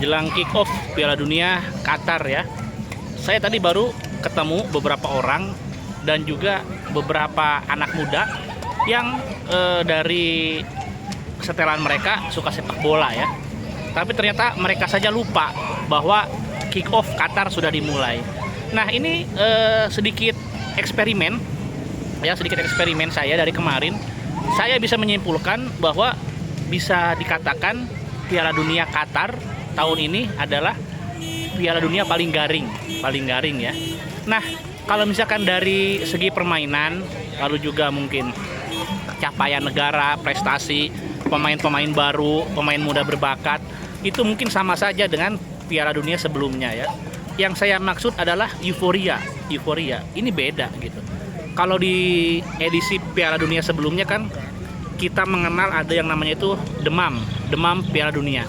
jelang kick off Piala Dunia Qatar ya. Saya tadi baru ketemu beberapa orang dan juga beberapa anak muda yang dari setelan mereka suka sepak bola ya. Tapi ternyata mereka saja lupa bahwa kick off Qatar sudah dimulai. Nah, ini sedikit eksperimen ya, sedikit eksperimen saya dari kemarin. Saya bisa menyimpulkan bahwa bisa dikatakan Piala Dunia Qatar tahun ini adalah Piala Dunia paling garing ya. Nah, kalau misalkan dari segi permainan, lalu juga mungkin capaian negara, prestasi, pemain-pemain baru, pemain muda berbakat, itu mungkin sama saja dengan Piala Dunia sebelumnya ya. Yang saya maksud adalah euforia. Ini beda gitu. Kalau di edisi Piala Dunia sebelumnya kan kita mengenal ada yang namanya itu demam Piala Dunia.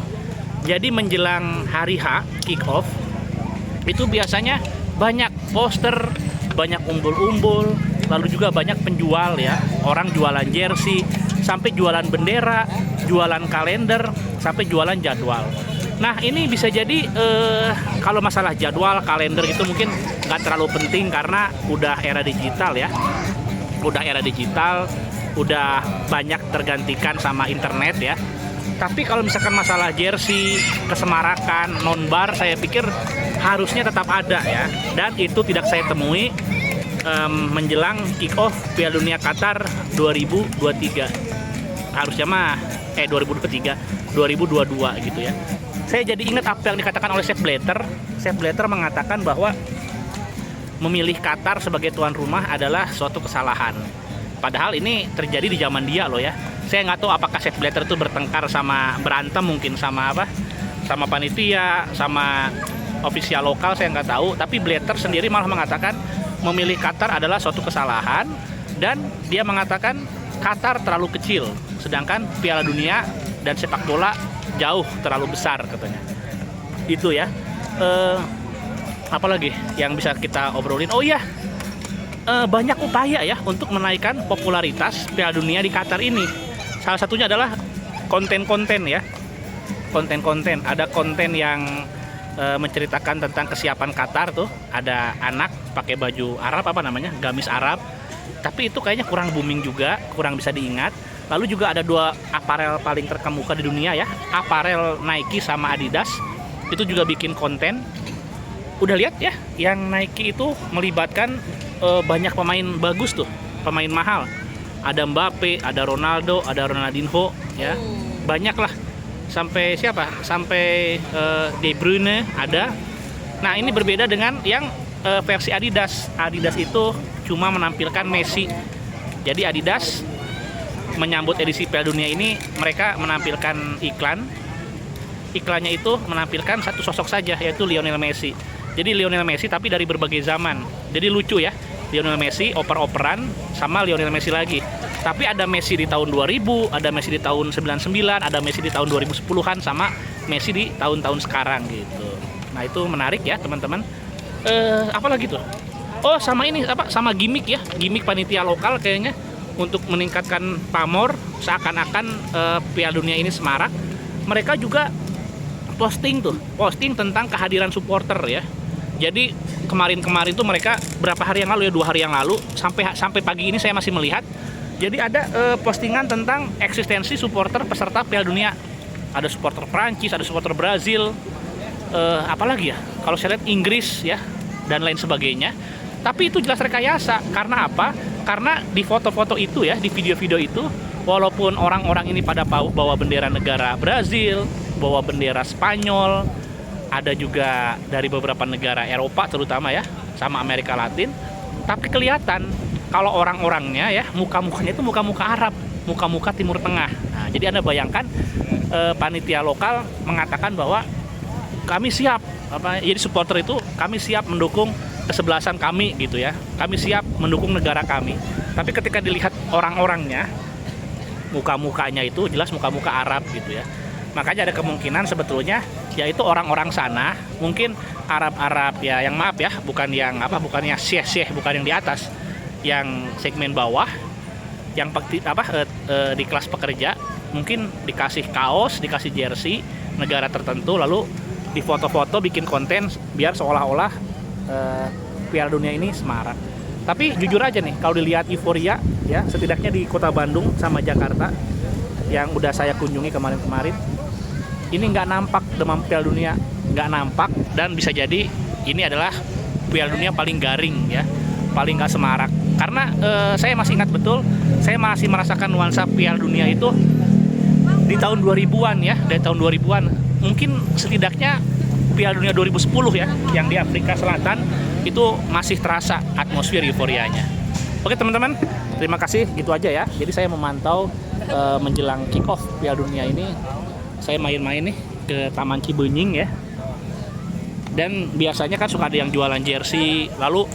Jadi menjelang hari H kick off itu biasanya banyak poster, banyak umbul-umbul, lalu juga banyak penjual ya, orang jualan jersey, sampai jualan bendera, jualan kalender, sampai jualan jadwal. Nah, ini bisa jadi kalau masalah jadwal, kalender itu mungkin nggak terlalu penting karena udah era digital ya. Udah banyak tergantikan sama internet ya. Tapi kalau misalkan masalah jersey, kesemarakan, non-bar, saya pikir harusnya tetap ada ya. Dan itu tidak saya temui menjelang kick off Piala Dunia Qatar 2023. Harusnya mah 2022 gitu ya. Saya jadi ingat apa yang dikatakan oleh Sepp Blatter. Sepp Blatter mengatakan bahwa memilih Qatar sebagai tuan rumah adalah suatu kesalahan. Padahal ini terjadi di zaman dia loh ya. Saya nggak tahu apakah Sepp Blatter itu berantem mungkin sama panitia, sama ofisial lokal, saya nggak tahu. Tapi Blatter sendiri malah mengatakan memilih Qatar adalah suatu kesalahan, dan dia mengatakan Qatar terlalu kecil, sedangkan Piala Dunia dan sepak bola jauh terlalu besar katanya. Itu ya. Apalagi yang bisa kita obrolin? Oh iya, banyak upaya ya untuk menaikkan popularitas Piala Dunia di Qatar ini. Salah satunya adalah konten-konten ya. Konten-konten. Ada konten yang menceritakan tentang kesiapan Qatar tuh. Ada anak pakai baju Arab, gamis Arab. Tapi itu kayaknya kurang booming juga, kurang bisa diingat. Lalu juga ada dua aparel paling terkemuka di dunia ya. Aparel Nike sama Adidas. Itu juga bikin konten. Udah lihat ya, yang Nike itu melibatkan banyak pemain bagus tuh, pemain mahal. Ada Mbappe, ada Ronaldo, ada Ronaldinho ya. Banyak lah. Sampai siapa? Sampai De Bruyne ada. Nah, ini berbeda dengan yang versi Adidas. Adidas itu cuma menampilkan Messi. Jadi Adidas menyambut edisi Piala Dunia ini, mereka menampilkan iklan. Iklannya itu menampilkan satu sosok saja, yaitu Lionel Messi. Jadi Lionel Messi tapi dari berbagai zaman. Jadi lucu ya. Lionel Messi oper-operan sama Lionel Messi lagi. Tapi ada Messi di tahun 2000, ada Messi di tahun 99, ada Messi di tahun 2010-an, sama Messi di tahun-tahun sekarang gitu. Nah, itu menarik ya, teman-teman. Apa lagi tuh? Oh, sama ini sama gimmick ya. Gimmick panitia lokal kayaknya untuk meningkatkan pamor seakan-akan Piala Dunia ini semarak. Mereka juga posting tentang kehadiran supporter ya. Jadi kemarin tuh mereka berapa hari yang lalu ya, 2 hari yang lalu, sampai pagi ini saya masih melihat. Jadi ada postingan tentang eksistensi supporter peserta Piala Dunia. Ada supporter Prancis, ada supporter Brazil, apalagi ya? Kalau saya lihat Inggris ya, dan lain sebagainya. Tapi itu jelas rekayasa. Karena apa? Karena di foto-foto itu ya, di video-video itu, walaupun orang-orang ini pada bawa bendera negara Brazil, bawa bendera Spanyol, ada juga dari beberapa negara Eropa terutama ya, sama Amerika Latin, tapi kelihatan kalau orang-orangnya ya, muka-mukanya itu muka-muka Arab, muka-muka Timur Tengah. Nah, jadi Anda bayangkan panitia lokal mengatakan bahwa kami siap, jadi supporter itu kami siap mendukung kesebelasan kami gitu ya, kami siap mendukung negara kami. Tapi ketika dilihat orang-orangnya, muka-mukanya itu jelas muka-muka Arab gitu ya. Makanya ada kemungkinan sebetulnya yaitu orang-orang sana mungkin Arab-Arab ya, yang maaf ya, bukan yang syekh-syekh, bukan yang di atas, yang segmen bawah, yang di kelas pekerja, mungkin dikasih kaos, dikasih jersey negara tertentu, lalu di foto-foto, bikin konten biar seolah-olah Piala Dunia ini semarak. Tapi jujur aja nih, kalau dilihat euforia ya, setidaknya di Kota Bandung sama Jakarta yang udah saya kunjungi kemarin-kemarin, ini nggak nampak demam Piala Dunia, nggak nampak, dan bisa jadi ini adalah Piala Dunia paling garing ya, paling nggak semarak. Karena saya masih ingat betul, saya masih merasakan nuansa Piala Dunia itu di tahun 2000-an ya, dari tahun 2000-an. Mungkin setidaknya Piala Dunia 2010 ya, yang di Afrika Selatan itu masih terasa atmosfer euforianya. Oke teman-teman, terima kasih, itu aja ya. Jadi saya memantau menjelang kick off Piala Dunia ini, saya main-main nih ke Taman Cibenying ya. Dan biasanya kan suka ada yang jualan jersey, lalu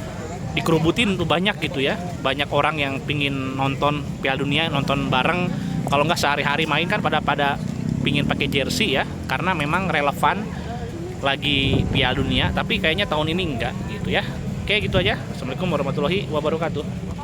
dikerubutin tuh banyak gitu ya. Banyak orang yang pingin nonton Piala Dunia, nonton bareng. Kalau nggak sehari-hari main kan pada pingin pakai jersey ya, karena memang relevan lagi Piala Dunia. Tapi kayaknya tahun ini enggak gitu ya. Oke gitu aja. Assalamualaikum warahmatullahi wabarakatuh.